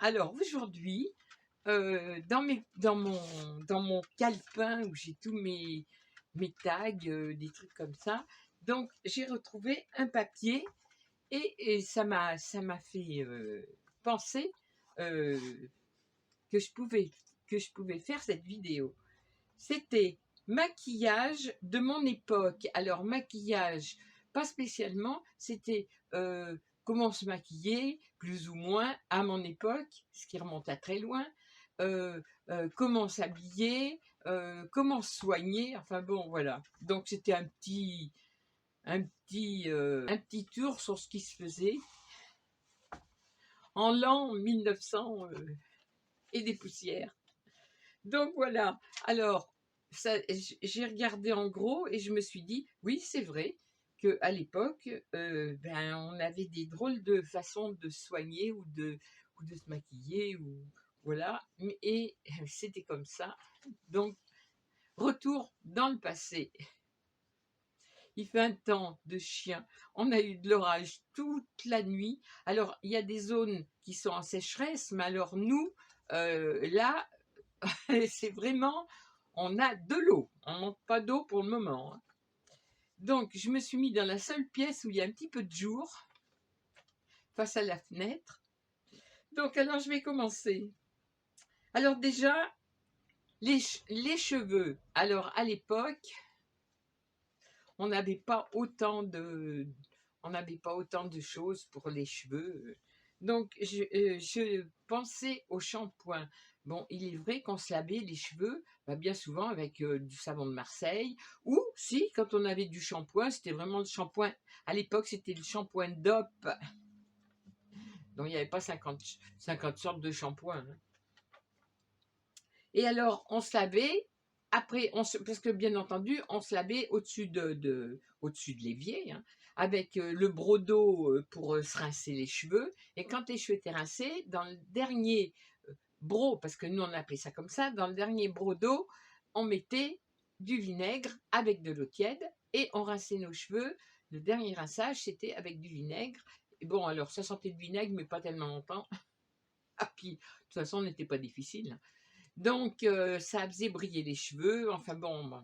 Alors aujourd'hui, dans mon calepin où j'ai tous mes tags, des trucs comme ça, donc j'ai retrouvé un papier et ça m'a fait penser euh, que je pouvais faire cette vidéo. C'était maquillage de mon époque. Alors maquillage, pas spécialement, c'était comment se maquiller, plus ou moins, à mon époque, ce qui remonte à très loin, comment s'habiller, comment se soigner, enfin bon, voilà. Donc c'était un petit tour sur ce qui se faisait en l'an 1900 et des poussières. Donc voilà. Alors, j'ai regardé en gros et je me suis dit, oui, c'est vrai qu'à l'époque, on avait des drôles de façons de se soigner ou de se maquiller, ou voilà. Et c'était comme ça. Donc, retour dans le passé. Il fait un temps de chien. On a eu de l'orage toute la nuit. Alors, il y a des zones qui sont en sécheresse, mais alors nous, là, c'est vraiment, on a de l'eau. On manque pas d'eau pour le moment, hein. Donc, je me suis mis dans la seule pièce où il y a un petit peu de jour, face à la fenêtre. Donc, alors, je vais commencer. Alors déjà, les cheveux. Alors, à l'époque, on n'avait pas autant de, on n'avait pas autant de choses pour les cheveux. Donc, je pensais au shampoing. Bon, il est vrai qu'on se lavait les cheveux bien souvent avec du savon de Marseille. Ou si, quand on avait du shampoing, c'était vraiment le shampoing. À l'époque, c'était le shampoing DOP. Donc, il n'y avait pas 50 sortes de shampoings, hein. Et alors, on se lavait. Après, parce que bien entendu, on se lavait au-dessus de l'évier, hein, avec le broc d'eau pour se rincer les cheveux. Et quand les cheveux étaient rincés, dans le dernier broc, parce que nous on appelait ça comme ça, dans le dernier broc d'eau, on mettait du vinaigre avec de l'eau tiède et on rinçait nos cheveux. Le dernier rinçage, c'était avec du vinaigre. Et bon, alors ça sentait le vinaigre, mais pas tellement longtemps. Ah, puis, de toute façon, on n'était pas difficile. Donc, ça faisait briller les cheveux. Enfin bon,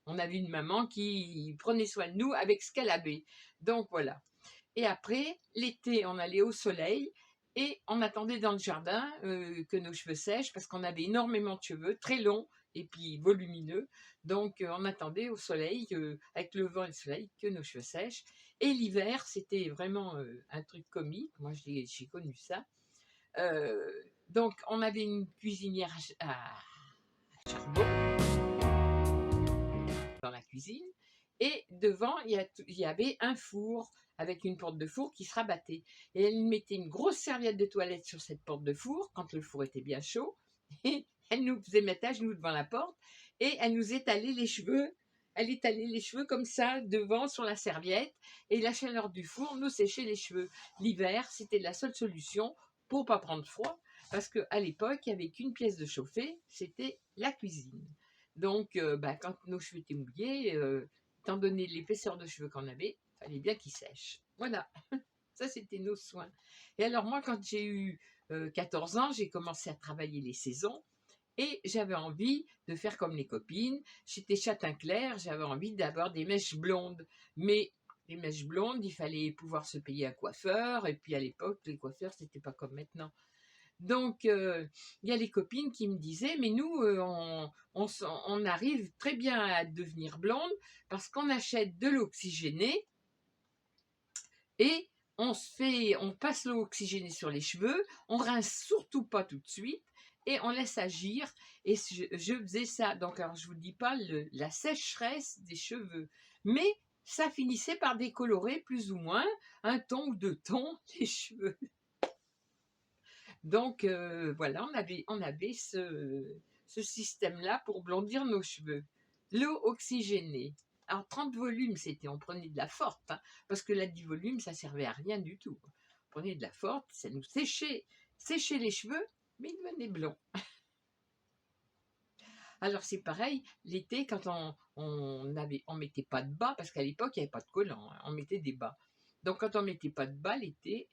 on avait une maman qui prenait soin de nous avec ce qu'elle avait. Donc voilà. Et après, l'été, on allait au soleil et on attendait dans le jardin que nos cheveux sèchent parce qu'on avait énormément de cheveux, très longs et puis volumineux. Donc, on attendait au soleil, avec le vent et le soleil, que nos cheveux sèchent. Et l'hiver, c'était vraiment un truc comique. Moi, j'ai connu ça. Euh, donc, on avait une cuisinière à charbon dans la cuisine. Et devant, il y avait un four avec une porte de four qui se rabattait. Et elle mettait une grosse serviette de toilette sur cette porte de four quand le four était bien chaud. Et elle nous faisait mettre à genoux devant la porte et elle nous étalait les cheveux. Elle étalait les cheveux comme ça devant sur la serviette et la chaleur du four nous séchait les cheveux. L'hiver, c'était la seule solution pour pas prendre froid parce qu'à l'époque, il n'y avait qu'une pièce de chauffer, c'était la cuisine. Donc, quand nos cheveux étaient mouillés, étant donné l'épaisseur de cheveux qu'on avait, il fallait bien qu'ils sèchent. Voilà, ça c'était nos soins. Et alors moi, quand j'ai eu 14 ans, j'ai commencé à travailler les saisons et j'avais envie de faire comme les copines. J'étais châtain clair, j'avais envie d'avoir des mèches blondes. Mais les mèches blondes, il fallait pouvoir se payer un coiffeur. Et puis à l'époque, les coiffeurs, c'était pas comme maintenant. Donc, il y a les copines qui me disaient, mais nous, on arrive très bien à devenir blonde parce qu'on achète de l'eau oxygénée et on passe l'eau oxygénée sur les cheveux, on rince surtout pas tout de suite et on laisse agir. Et je faisais ça. Donc, alors, je vous dis pas la sécheresse des cheveux, mais ça finissait par décolorer plus ou moins un ton ou deux tons les cheveux. Donc voilà, on avait ce système-là pour blondir nos cheveux. L'eau oxygénée. Alors 30 volumes, c'était, on prenait de la forte, hein, parce que la 10 volumes, ça servait à rien du tout. On prenait de la forte, ça nous séchait les cheveux, mais ils devenaient blonds. Alors c'est pareil, l'été, quand on mettait pas de bas, parce qu'à l'époque, il n'y avait pas de collants, hein, on mettait des bas. Donc quand on mettait pas de bas l'été,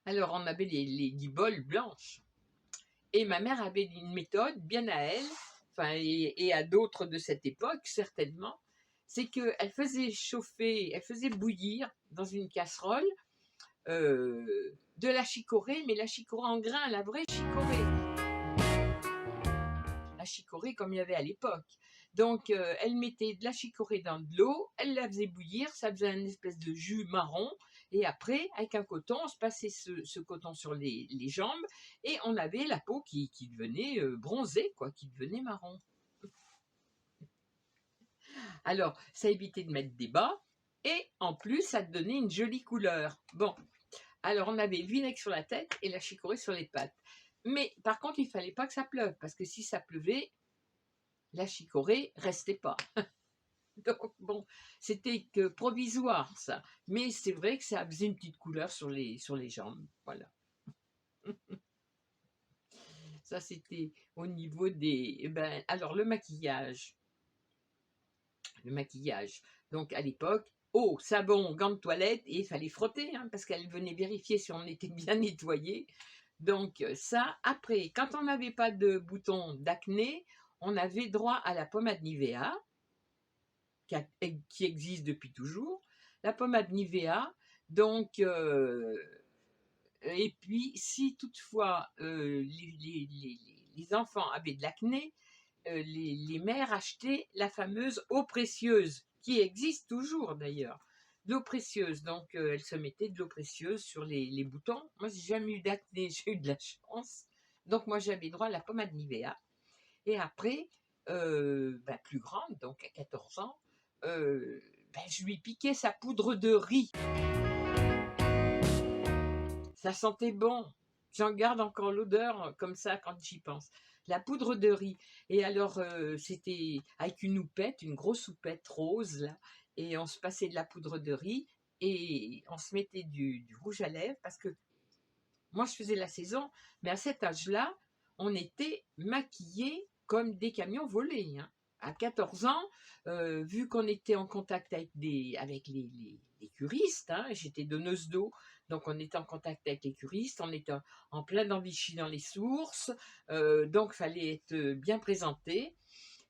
Alors, on avait les guiboles blanches. Et ma mère avait une méthode bien à elle, enfin, et à d'autres de cette époque, certainement. C'est qu'elle faisait chauffer, elle faisait bouillir dans une casserole de la chicorée, mais la chicorée en grains, la vraie chicorée. La chicorée comme il y avait à l'époque. Donc, elle mettait de la chicorée dans de l'eau, elle la faisait bouillir, ça faisait une espèce de jus marron, et après, avec un coton, on se passait ce coton sur les jambes, et on avait la peau qui devenait bronzée, quoi, qui devenait marron. Alors, ça évitait de mettre des bas, et en plus, ça donnait une jolie couleur. Bon, alors on avait le vinaigre sur la tête et la chicorée sur les pattes. Mais par contre, il fallait pas que ça pleuve, parce que si ça pleuvait, la chicorée restait pas. Donc bon, c'était que provisoire ça. Mais c'est vrai que ça faisait une petite couleur sur les jambes. Voilà. Ça c'était au niveau des. Ben, alors le maquillage. Le maquillage. Donc à l'époque, eau, savon, gants de toilette, et il fallait frotter, hein, parce qu'elle venait vérifier si on était bien nettoyé. Donc ça, après, quand on n'avait pas de bouton d'acné, on avait droit à la pommade Nivea, qui existe depuis toujours. La pommade Nivea, donc, et puis si toutefois les enfants avaient de l'acné, les mères achetaient la fameuse eau précieuse, qui existe toujours d'ailleurs. L'eau précieuse, donc elles se mettaient de l'eau précieuse sur les boutons. Moi, j'ai jamais eu d'acné, j'ai eu de la chance. Donc moi, j'avais droit à la pommade Nivea. Et après, ben, plus grande, donc à 14 ans, ben, je lui piquais sa poudre de riz. Ça sentait bon. J'en garde encore l'odeur comme ça quand j'y pense. La poudre de riz. Et alors, c'était avec une houppette, une grosse houppette rose, là, et on se passait de la poudre de riz et on se mettait du rouge à lèvres parce que moi, je faisais la saison, mais à cet âge-là, on était maquillés comme des camions volés, hein. À 14 ans, vu qu'on était en contact avec les curistes, hein, j'étais donneuse d'eau, donc on était en contact avec les curistes, on était en plein dans Vichy dans les sources, donc il fallait être bien présenté.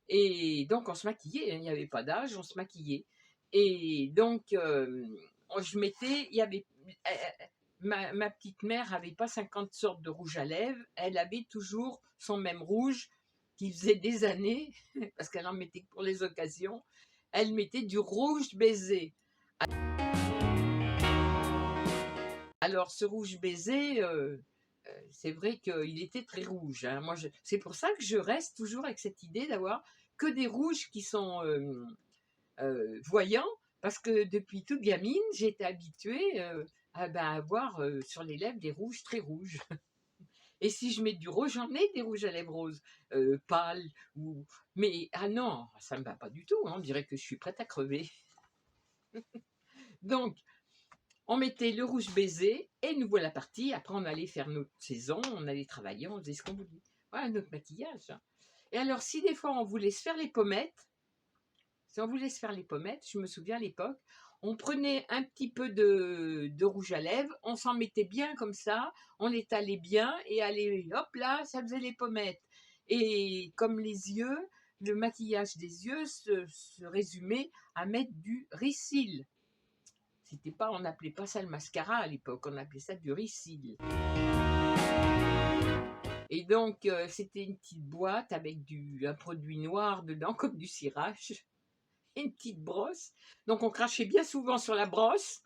Et donc on se maquillait, hein, il n'y avait pas d'âge, on se maquillait. Et donc, je mettais, il y avait, ma petite mère n'avait pas 50 sortes de rouge à lèvres, elle avait toujours son même rouge qui faisait des années, parce qu'elle en mettait pour les occasions, elle mettait du rouge baiser. Alors ce rouge baiser, c'est vrai qu'il était très rouge, hein. Moi, c'est pour ça que je reste toujours avec cette idée d'avoir que des rouges qui sont voyants, parce que depuis toute gamine, j'ai été habituée à avoir sur les lèvres des rouges très rouges. Et si je mets du rouge, j'en ai des rouges à lèvres roses, pâles. Mais ah non, ça ne me va pas du tout, hein, on dirait que je suis prête à crever. Donc, on mettait le rouge baiser et nous voilà partis. Après, on allait faire notre saison, on allait travailler, on faisait ce qu'on voulait. Voilà notre maquillage, hein. Et alors, si des fois on voulait se faire les pommettes, si on voulait se faire les pommettes, je me souviens à l'époque, on prenait un petit peu de rouge à lèvres, on s'en mettait bien comme ça, on l'étalait bien et allez, hop là, ça faisait les pommettes. Et comme les yeux, le maquillage des yeux se résumait à mettre du ricil. C'était pas, on n'appelait pas ça le mascara à l'époque, on appelait ça du ricil. Et donc, c'était une petite boîte avec un produit noir dedans, comme du cirage, et une petite brosse. Donc, on crachait bien souvent sur la brosse,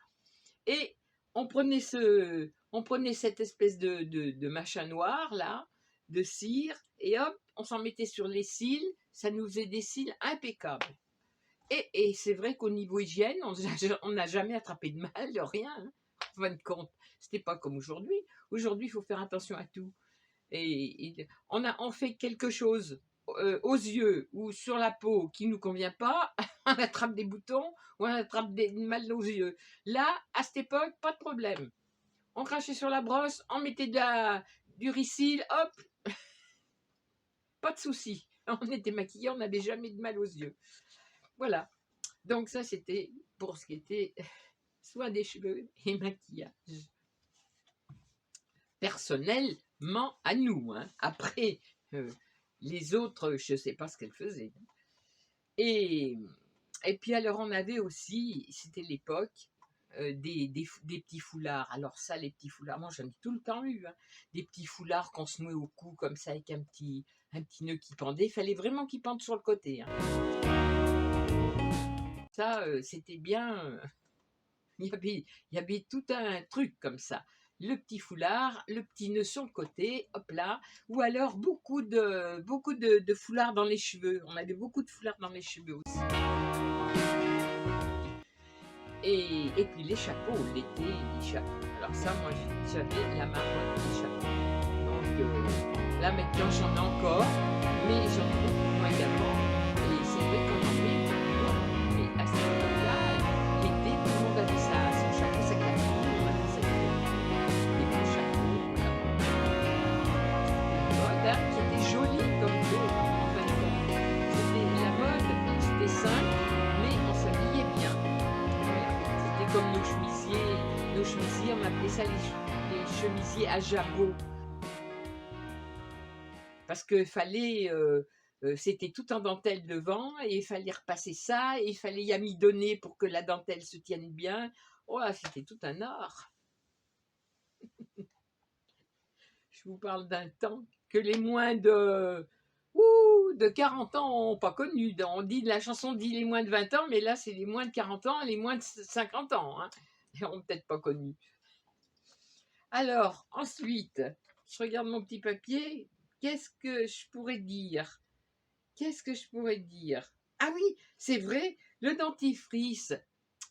et on prenait cette espèce de machin noir, là, de cire, et hop, on s'en mettait sur les cils, ça nous faisait des cils impeccables. Et c'est vrai qu'au niveau hygiène, on n'a jamais attrapé de mal, de rien, hein, en fin de compte. C'était pas comme aujourd'hui. Aujourd'hui, il faut faire attention à tout. Et on fait quelque chose aux yeux ou sur la peau qui ne nous convient pas, on attrape des boutons ou on attrape des mal aux yeux. Là, à cette époque, pas de problème. On crachait sur la brosse, on mettait du ricil, hop, pas de souci. On était maquillés, on n'avait jamais de mal aux yeux. Voilà. Donc ça, c'était pour ce qui était soin des cheveux et maquillage. personnellement à nous. Hein. Après, les autres, je ne sais pas ce qu'elles faisaient. Et puis alors, on avait aussi, c'était l'époque, des petits foulards. Alors ça, les petits foulards, moi j'en ai tout le temps eu. Hein. Des petits foulards qu'on se nouait au cou comme ça avec un petit nœud qui pendait. Il fallait vraiment qu'il pende sur le côté. Hein. Ça, c'était bien. Il y avait tout un truc comme ça. Le petit foulard, le petit nœud sur le côté, hop là. Ou alors beaucoup de foulards dans les cheveux. On avait beaucoup de foulards dans les cheveux aussi. Et puis les chapeaux, l'été, les chapeaux. Alors ça, moi, j'avais la marmotte des chapeaux. Donc là, maintenant, j'en ai encore, mais j'en ai beaucoup moins également. Et c'est vrai qu'on en met beaucoup. Mais à cette époque-là, l'été, tout le monde avait ça, son chapeau, sa cape, tout le monde avait ça. Des beaux chapeaux, voilà. Voilà, qui était joli comme dos, en fin de compte. C'était la mode, c'était simple, mais on s'habillait bien. Comme nos chemisiers, on appelait ça les chemisiers à jabot. Parce que fallait, c'était tout en dentelle devant, et il fallait repasser ça, et il fallait y amidonner pour que la dentelle se tienne bien. Oh, c'était tout un art. Je vous parle d'un temps que les moins de 40 ans n'ont pas connu. On dit, la chanson dit les moins de 20 ans, mais là, c'est les moins de 40 ans, les moins de 50 ans. Hein. Ils n'ont peut-être pas connu. Alors, ensuite, je regarde mon petit papier. Qu'est-ce que je pourrais dire? Ah oui, c'est vrai, le dentifrice.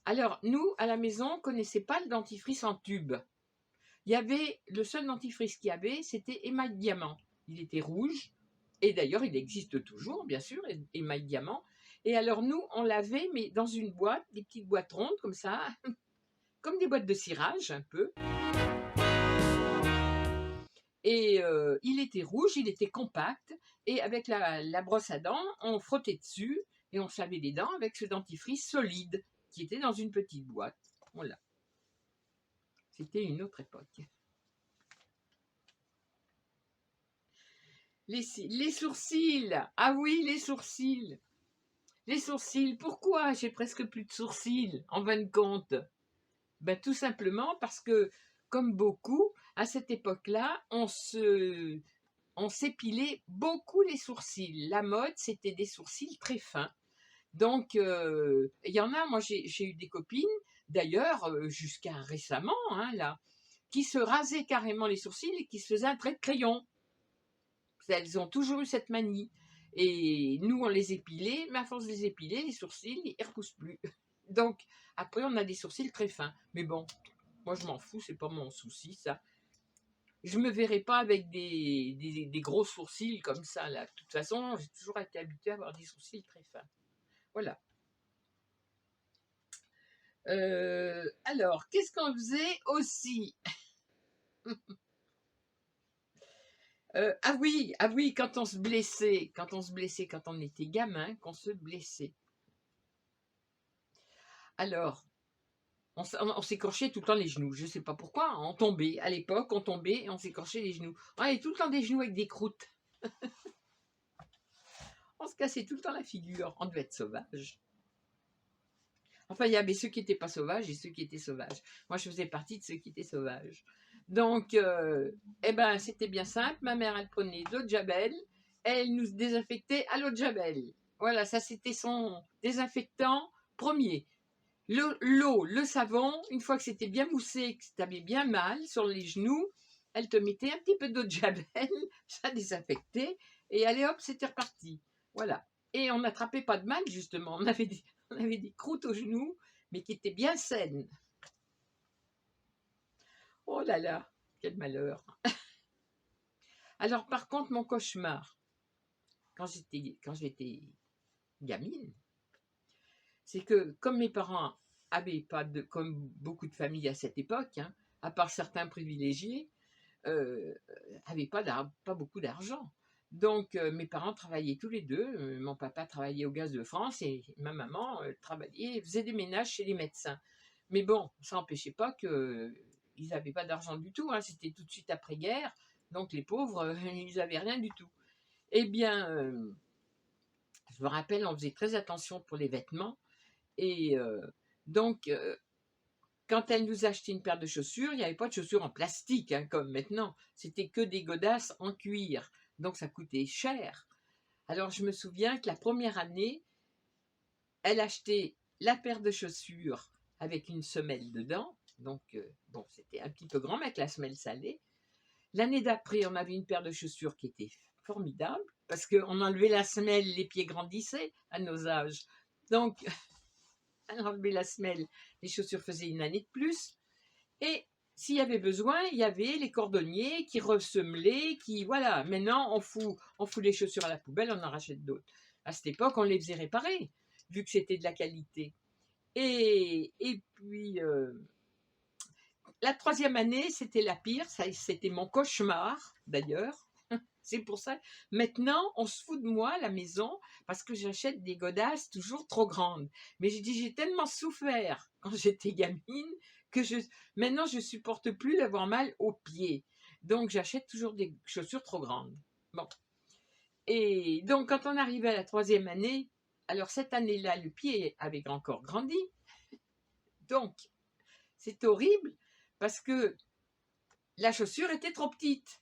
Alors, nous, à la maison, on ne connaissait pas le dentifrice en tube. Il y avait, le seul dentifrice qu'il y avait, c'était émail diamant. Il était rouge, et d'ailleurs, il existe toujours, bien sûr, émail diamant. Et alors, nous, on l'avait, mais dans une boîte, des petites boîtes rondes, comme ça, comme des boîtes de cirage, un peu. Et il était rouge, il était compact, et avec la brosse à dents, on frottait dessus, et on se lavait les dents avec ce dentifrice solide, qui était dans une petite boîte. Voilà. C'était une autre époque. Les sourcils. Ah oui, les sourcils. Les sourcils. Pourquoi j'ai presque plus de sourcils, en fin de compte? Ben, tout simplement parce que, comme beaucoup, à cette époque-là, on s'épilait beaucoup les sourcils. La mode, c'était des sourcils très fins. Donc, il y en a, moi j'ai eu des copines, d'ailleurs, jusqu'à récemment, hein, là, qui se rasaient carrément les sourcils et qui se faisaient un trait de crayon. Elles ont toujours eu cette manie. Et nous, on les épilait, mais à force de les épiler, les sourcils, ils ne repoussent plus. Donc, après, on a des sourcils très fins. Mais bon, moi, je m'en fous, c'est pas mon souci, ça. Je me verrai pas avec des gros sourcils comme ça, là. De toute façon, j'ai toujours été habituée à avoir des sourcils très fins. Voilà. Alors, qu'est-ce qu'on faisait aussi? Ah oui, quand on se blessait, quand on était gamin, qu'on se blessait. Alors, on s'écorchait tout le temps les genoux. Je ne sais pas pourquoi, on tombait. À l'époque, on tombait et on s'écorchait les genoux. On avait tout le temps des genoux avec des croûtes. On se cassait tout le temps la figure. On devait être sauvage. Enfin, il y avait ceux qui n'étaient pas sauvages et ceux qui étaient sauvages. Moi, je faisais partie de ceux qui étaient sauvages. Donc, c'était bien simple. Ma mère, elle prenait de l'eau de Javel. Elle nous désinfectait à l'eau de Javel. Voilà, ça, c'était son désinfectant premier. L'eau, le savon, une fois que c'était bien moussé, que tu avais bien mal sur les genoux, elle te mettait un petit peu d'eau de Javel, ça désinfectait, et allez hop, c'était reparti. Voilà. Et on n'attrapait pas de mal, justement. On avait des croûtes aux genoux, mais qui étaient bien saines. Oh là là, quel malheur. Alors, par contre, mon cauchemar, quand j'étais gamine, c'est que comme mes parents avaient pas de, comme beaucoup de familles à cette époque, hein, à part certains privilégiés, n'avaient pas beaucoup d'argent. Donc mes parents travaillaient tous les deux. Mon papa travaillait au Gaz de France et ma maman faisait des ménages chez les médecins. Mais bon, ça n'empêchait pas qu'ils ils n'avaient pas d'argent du tout, hein, c'était tout de suite après-guerre, donc les pauvres, ils n'avaient rien du tout. Eh bien, je me rappelle, on faisait très attention pour les vêtements, et donc, quand elle nous achetait une paire de chaussures, il n'y avait pas de chaussures en plastique, hein, comme maintenant, c'était que des godasses en cuir, donc ça coûtait cher. Alors je me souviens que la première année, elle achetait la paire de chaussures avec une semelle dedans. Donc, bon, c'était un petit peu grand, mais avec la semelle salée. L'année d'après, on avait une paire de chaussures qui était formidable, parce qu'on enlevait la semelle, les pieds grandissaient à nos âges. Donc, on enlevait la semelle, les chaussures faisaient une année de plus. Et s'il y avait besoin, il y avait les cordonniers qui ressemelaient, qui, voilà, maintenant, on fout les chaussures à la poubelle, on en rachète d'autres. À cette époque, on les faisait réparer, vu que c'était de la qualité. Et puis, la troisième année, c'était la pire, c'était mon cauchemar, d'ailleurs. C'est pour ça, maintenant, on se fout de moi à la maison, parce que j'achète des godasses toujours trop grandes. Mais j'ai tellement souffert quand j'étais gamine, que maintenant, je supporte plus d'avoir mal aux pieds. Donc, j'achète toujours des chaussures trop grandes. Bon. Et donc, quand on arrivait à la troisième année, alors cette année-là, le pied avait encore grandi. Donc, c'est horrible parce que la chaussure était trop petite.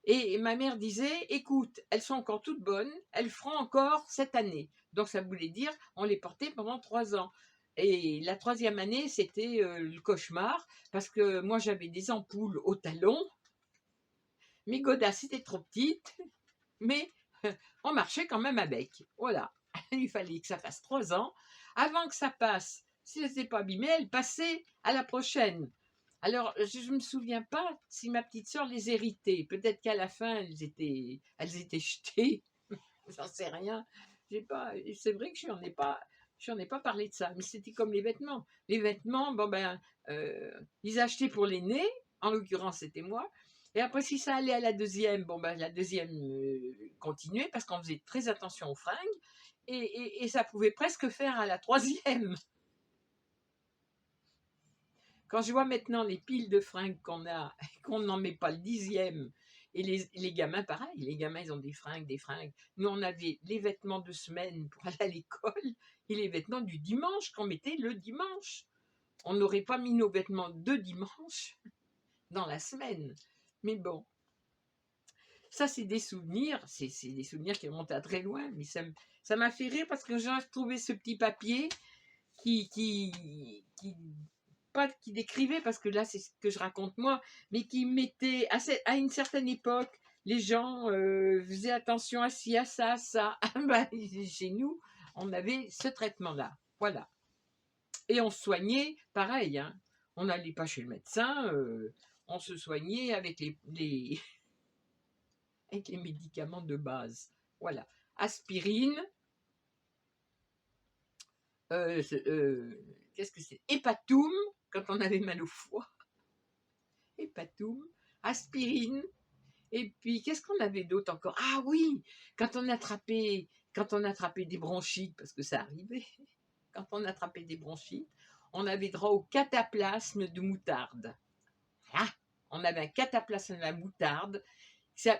Et ma mère disait, écoute, elles sont encore toutes bonnes, elles feront encore cette année. Donc ça voulait dire, on les portait pendant 3 ans. Et la troisième année, c'était le cauchemar, parce que moi j'avais des ampoules au talon, mes godasses étaient trop petites, mais on marchait quand même avec. Voilà, il fallait que ça fasse 3 ans. Avant que ça passe, si elles n'étaient pas abîmées, elles passaient à la prochaine. Alors, je ne me souviens pas si ma petite sœur les héritait. Peut-être qu'à la fin, elles étaient jetées. J'en sais rien. C'est vrai que je n'en ai pas parlé de ça. Mais c'était comme les vêtements. Les vêtements, bon ben, ils achetaient pour l'aîné. En l'occurrence, c'était moi. Et après, si ça allait à la deuxième, bon ben, la deuxième continuait parce qu'on faisait très attention aux fringues. Et ça pouvait presque faire à la troisième. Quand je vois maintenant les piles de fringues qu'on a, qu'on n'en met pas le dixième, et les gamins, pareil, les gamins, ils ont des fringues, des fringues. Nous, on avait les vêtements de semaine pour aller à l'école et les vêtements du dimanche qu'on mettait le dimanche. On n'aurait pas mis nos vêtements de dimanche dans la semaine. Mais bon, ça, c'est des souvenirs, c'est des souvenirs qui remontent à très loin, mais ça m'a fait rire parce que j'ai retrouvé ce petit papier qui pas qui décrivait, parce que là c'est ce que je raconte moi, mais qui mettait à une certaine époque, les gens faisaient attention à ci, à ça, à ça. Bah, chez nous, on avait ce traitement-là. Voilà. Et on se soignait pareil. Hein. On n'allait pas chez le médecin, on se soignait avec avec les médicaments de base. Voilà. Aspirine, qu'est-ce que c'est? Hépatum, quand on avait mal au foie. Hépatum, aspirine, et puis qu'est-ce qu'on avait d'autre encore? Ah oui, quand on attrapait des bronchites, parce que ça arrivait, quand on attrapait des bronchites, on avait droit au cataplasme de moutarde. Ah, on avait un cataplasme de la moutarde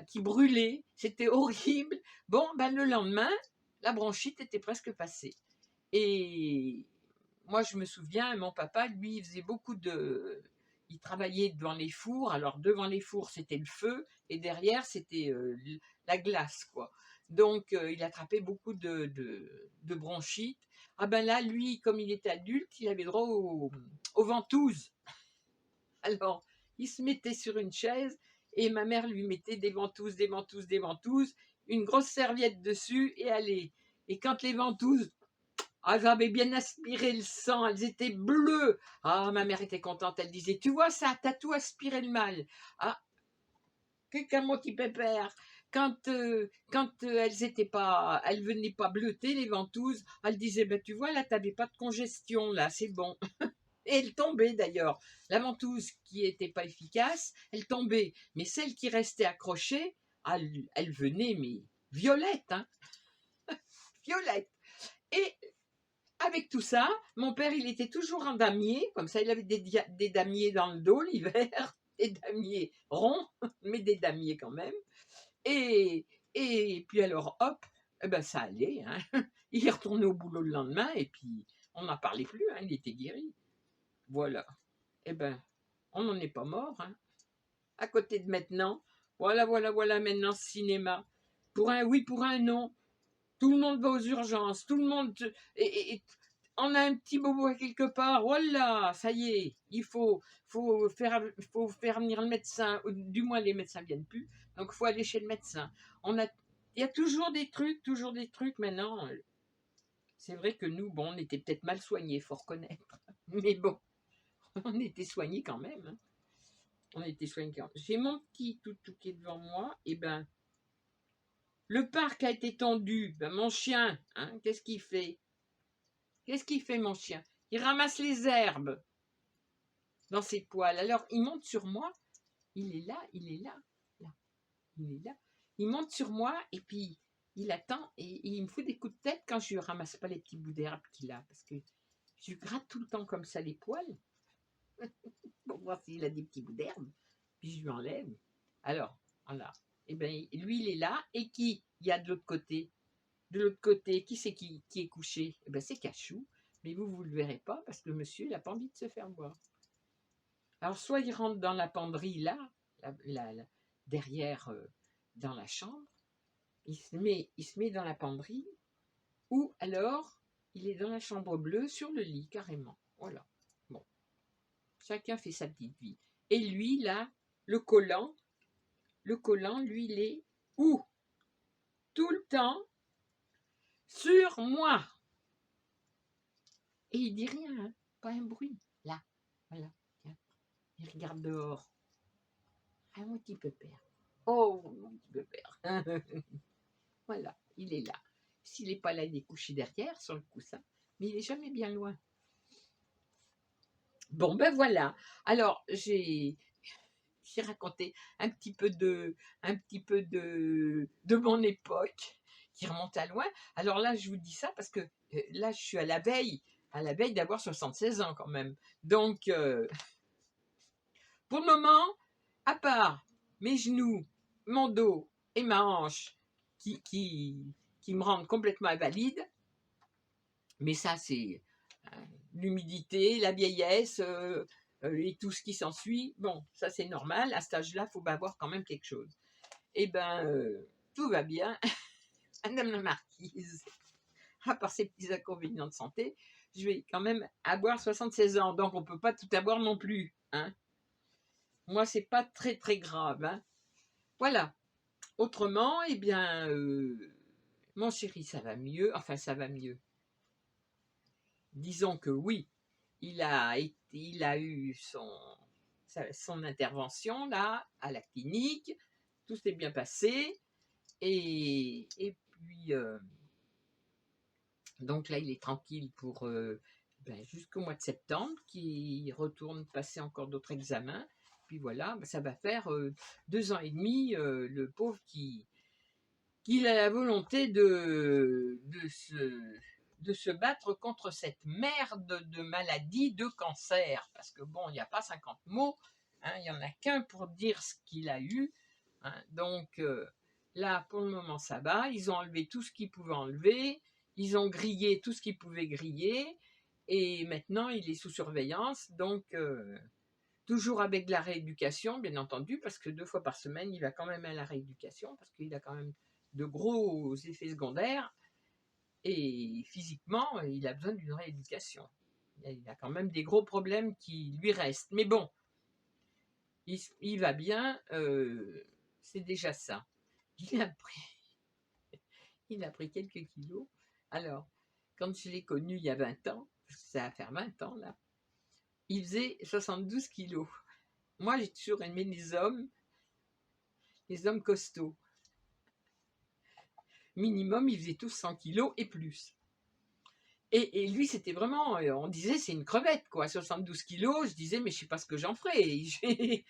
qui brûlait, c'était horrible. Bon, ben le lendemain, la bronchite était presque passée. Et moi, je me souviens, mon papa, lui, il faisait beaucoup de... Il travaillait devant les fours. Alors, devant les fours, c'était le feu. Et derrière, c'était la glace, quoi. Donc, il attrapait beaucoup de bronchites. Ah ben là, lui, comme il était adulte, il avait droit aux ventouses. Alors, il se mettait sur une chaise et ma mère lui mettait des ventouses, des ventouses, des ventouses, une grosse serviette dessus et allez. Et quand les ventouses, j'avais bien aspiré le sang, elles étaient bleues. Ah, ma mère était contente, elle disait, tu vois ça, t'as tout aspiré le mal. Ah, qu'un mon petit pépère. Quand elles venaient pas bleuter les ventouses, elle disait, ben tu vois là, t'avais pas de congestion là, c'est bon. Et elle tombait d'ailleurs. La ventouse qui était pas efficace, elle tombait. Mais celle qui restait accrochée, elle venait, mais violette, hein, violette. Et avec tout ça, mon père, il était toujours en damier, comme ça, il avait des damiers dans le dos l'hiver, des damiers ronds, mais des damiers quand même. Et puis alors, hop, eh ben ça allait. Hein. Il est retourné au boulot le lendemain et puis on n'en parlait plus, hein, il était guéri. Voilà. Eh ben, on n'en est pas mort. Hein. À côté de maintenant, voilà, maintenant, cinéma. Pour un oui, pour un non. Tout le monde va aux urgences, tout le monde... Et on a un petit bobo à quelque part, voilà, ça y est, faut faire venir le médecin, ou du moins les médecins ne viennent plus, donc il faut aller chez le médecin. Il y a toujours des trucs maintenant. C'est vrai que nous, bon, on était peut-être mal soignés, il faut reconnaître. Mais bon, on était soignés quand même. Hein. On était soignés quand même. J'ai mon petit toutou qui est devant moi, et ben, le parc a été tendu. Ben, mon chien, hein, qu'est-ce qu'il fait? Qu'est-ce qu'il fait, mon chien? Il ramasse les herbes dans ses poils. Alors, il monte sur moi. Il est là, là. Il est là. Il monte sur moi et puis il attend et il me fout des coups de tête quand je ne ramasse pas les petits bouts d'herbe qu'il a. Parce que je lui gratte tout le temps comme ça les poils pour voir s'il a des petits bouts d'herbe. Puis je lui enlève. Alors, voilà. Et bien, lui, il est là. Et qui il y a de l'autre côté? De l'autre côté, qui c'est qui est couché? Eh ben, c'est Cachou. Mais vous ne le verrez pas parce que le monsieur, il n'a pas envie de se faire voir. Alors, soit il rentre dans la penderie, là, derrière, dans la chambre, il se met dans la penderie, ou alors, il est dans la chambre bleue, sur le lit, carrément. Voilà. Bon. Chacun fait sa petite vie. Et lui, là, le collant, lui, il est où? Tout le temps sur moi. Et il dit rien, hein, pas un bruit. Là, voilà, tiens. Il regarde dehors. Ah, mon petit pépère. Oh, mon petit pépère. Voilà, il est là. S'il n'est pas là, il est couché derrière, sur le coussin. Mais il n'est jamais bien loin. Bon, ben voilà. Alors, j'ai raconté un petit peu de mon époque qui remonte à loin. Alors là, je vous dis ça parce que là, je suis à la veille d'avoir 76 ans quand même. Donc, pour le moment, à part mes genoux, mon dos et ma hanche qui me rendent complètement invalide, mais ça, c'est l'humidité, la vieillesse et tout ce qui s'ensuit. Bon, ça, c'est normal. À cet âge-là, il faut avoir quand même quelque chose. Eh bien, tout va bien. Madame la marquise, à part ces petits inconvénients de santé, je vais quand même avoir 76 ans, donc on ne peut pas tout avoir non plus. Hein. Moi, c'est pas très très grave. Hein. Voilà. Autrement, eh bien, mon chéri, ça va mieux. Enfin, ça va mieux. Disons que oui, il a eu son intervention là, à la clinique. Tout s'est bien passé. Et puis, donc là, il est tranquille pour jusqu'au mois de septembre, qu'il retourne passer encore d'autres examens. Puis voilà, ça va faire 2 ans et demi, le pauvre qu'il a la volonté de se battre contre cette merde de maladie, de cancer. Parce que bon, il n'y a pas 50 mots, hein, il n'y en a qu'un pour dire ce qu'il a eu. Hein, donc là, pour le moment, ça va. Ils ont enlevé tout ce qu'ils pouvaient enlever. Ils ont grillé tout ce qu'ils pouvaient griller. Et maintenant, il est sous surveillance. Donc, toujours avec de la rééducation, bien entendu, parce que 2 fois par semaine, il va quand même à la rééducation, parce qu'il a quand même de gros effets secondaires. Et physiquement, il a besoin d'une rééducation. Il a quand même des gros problèmes qui lui restent. Mais bon, il va bien, c'est déjà ça. Il a pris quelques kilos. Alors, quand je l'ai connu il y a 20 ans, parce que ça va faire 20 ans là, il faisait 72 kilos. Moi, j'ai toujours aimé les hommes costauds. Minimum, ils faisaient tous 100 kilos et plus. Et lui, c'était vraiment, on disait, c'est une crevette, quoi, 72 kilos. Je disais, mais je ne sais pas ce que j'en ferai. Il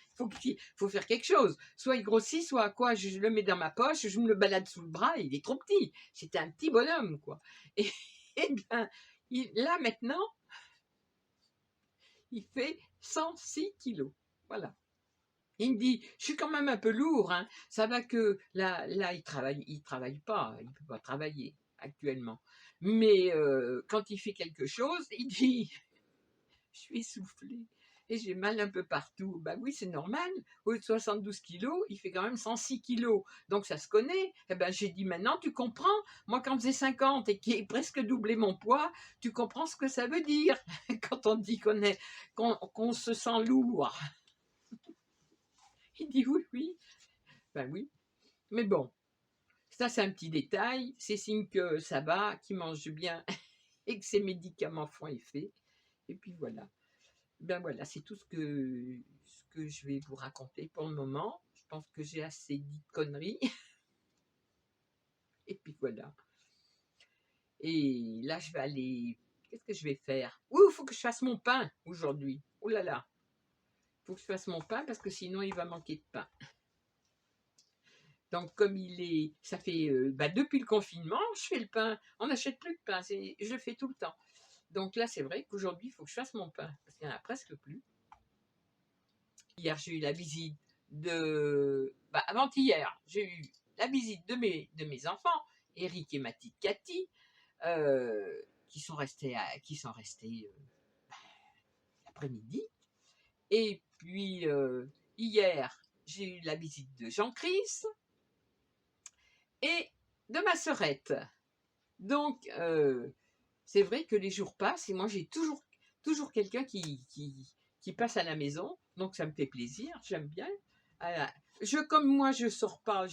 faut faire quelque chose. Soit il grossit, soit quoi, je le mets dans ma poche, je me le balade sous le bras, il est trop petit. C'était un petit bonhomme, quoi. Et bien, Là, maintenant, il fait 106 kilos. Voilà. Il me dit, je suis quand même un peu lourd, hein. Ça va que là, il travaille pas, il peut pas travailler actuellement. Mais quand il fait quelque chose, il dit, je suis essoufflé et j'ai mal un peu partout. Ben oui, c'est normal. Au lieu de 72 kilos, il fait quand même 106 kilos. Donc ça se connaît. Eh ben, j'ai dit, maintenant, tu comprends. Moi, quand j'ai 50 et qui est presque doublé mon poids, tu comprends ce que ça veut dire quand on dit qu'on se sent lourd. Il dit, oui, oui. Ben oui. Mais bon, ça, c'est un petit détail. C'est signe que ça va, qu'il mange bien et que ses médicaments font effet. Et puis voilà. Ben voilà, c'est tout ce que je vais vous raconter pour le moment. Je pense que j'ai assez dit de conneries. Et puis voilà. Et là, je vais aller. Qu'est-ce que je vais faire? Ouh, il faut que je fasse mon pain aujourd'hui. Oh là là. Il faut que je fasse mon pain parce que sinon, il va manquer de pain. Donc, comme ça fait depuis le confinement, je fais le pain. On n'achète plus de pain. Je le fais tout le temps. Donc là, c'est vrai qu'aujourd'hui, il faut que je fasse mon pain parce qu'il n'y en a presque plus. Hier, j'ai eu la visite avant-hier, j'ai eu la visite de mes enfants, Eric et ma petite Cathy, qui sont restés l'après-midi. Et puis, hier, j'ai eu la visite de Jean-Christ et de ma sœurette. Donc, c'est vrai que les jours passent et moi, j'ai toujours quelqu'un qui passe à la maison. Donc, ça me fait plaisir, j'aime bien. Comme moi, je sors pas,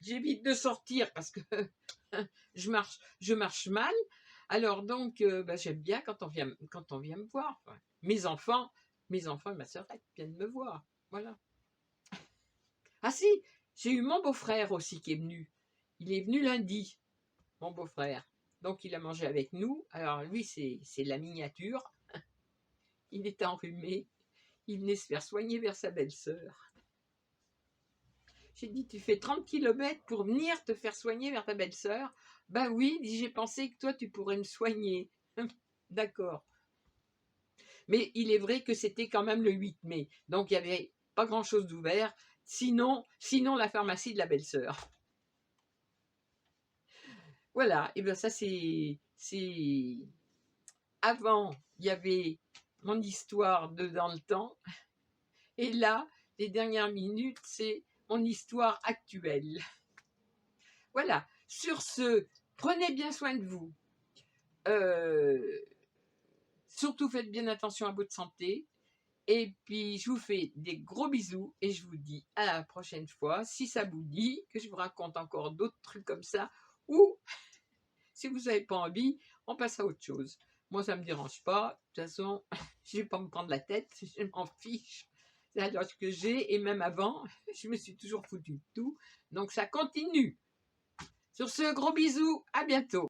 j'évite de sortir parce que je marche mal. Alors, donc, j'aime bien quand on vient me voir. Enfin, mes enfants et ma sœurette viennent me voir. Voilà. Ah si, j'ai eu mon beau-frère aussi qui est venu. Il est venu lundi, mon beau-frère. Donc, il a mangé avec nous. Alors, lui, c'est la miniature. Il était enrhumé. Il venait se faire soigner vers sa belle-sœur. J'ai dit, tu fais 30 kilomètres pour venir te faire soigner vers ta belle-sœur? Ben oui, j'ai pensé que toi, tu pourrais me soigner. D'accord. Mais il est vrai que c'était quand même le 8 mai. Donc, il n'y avait pas grand-chose d'ouvert. Sinon, la pharmacie de la belle-sœur. Voilà. Et bien ça, c'est... Avant, il y avait mon histoire de dans le temps. Et là, les dernières minutes, c'est mon histoire actuelle. Voilà. Sur ce, prenez bien soin de vous. Surtout, faites bien attention à votre santé. Et puis, je vous fais des gros bisous et je vous dis à la prochaine fois. Si ça vous dit que je vous raconte encore d'autres trucs comme ça, ou si vous n'avez pas envie, on passe à autre chose. Moi, ça ne me dérange pas. De toute façon, je ne vais pas me prendre la tête, je m'en fiche. C'est l'âge que j'ai et même avant, je me suis toujours foutu de tout. Donc, ça continue. Sur ce, gros bisous, à bientôt.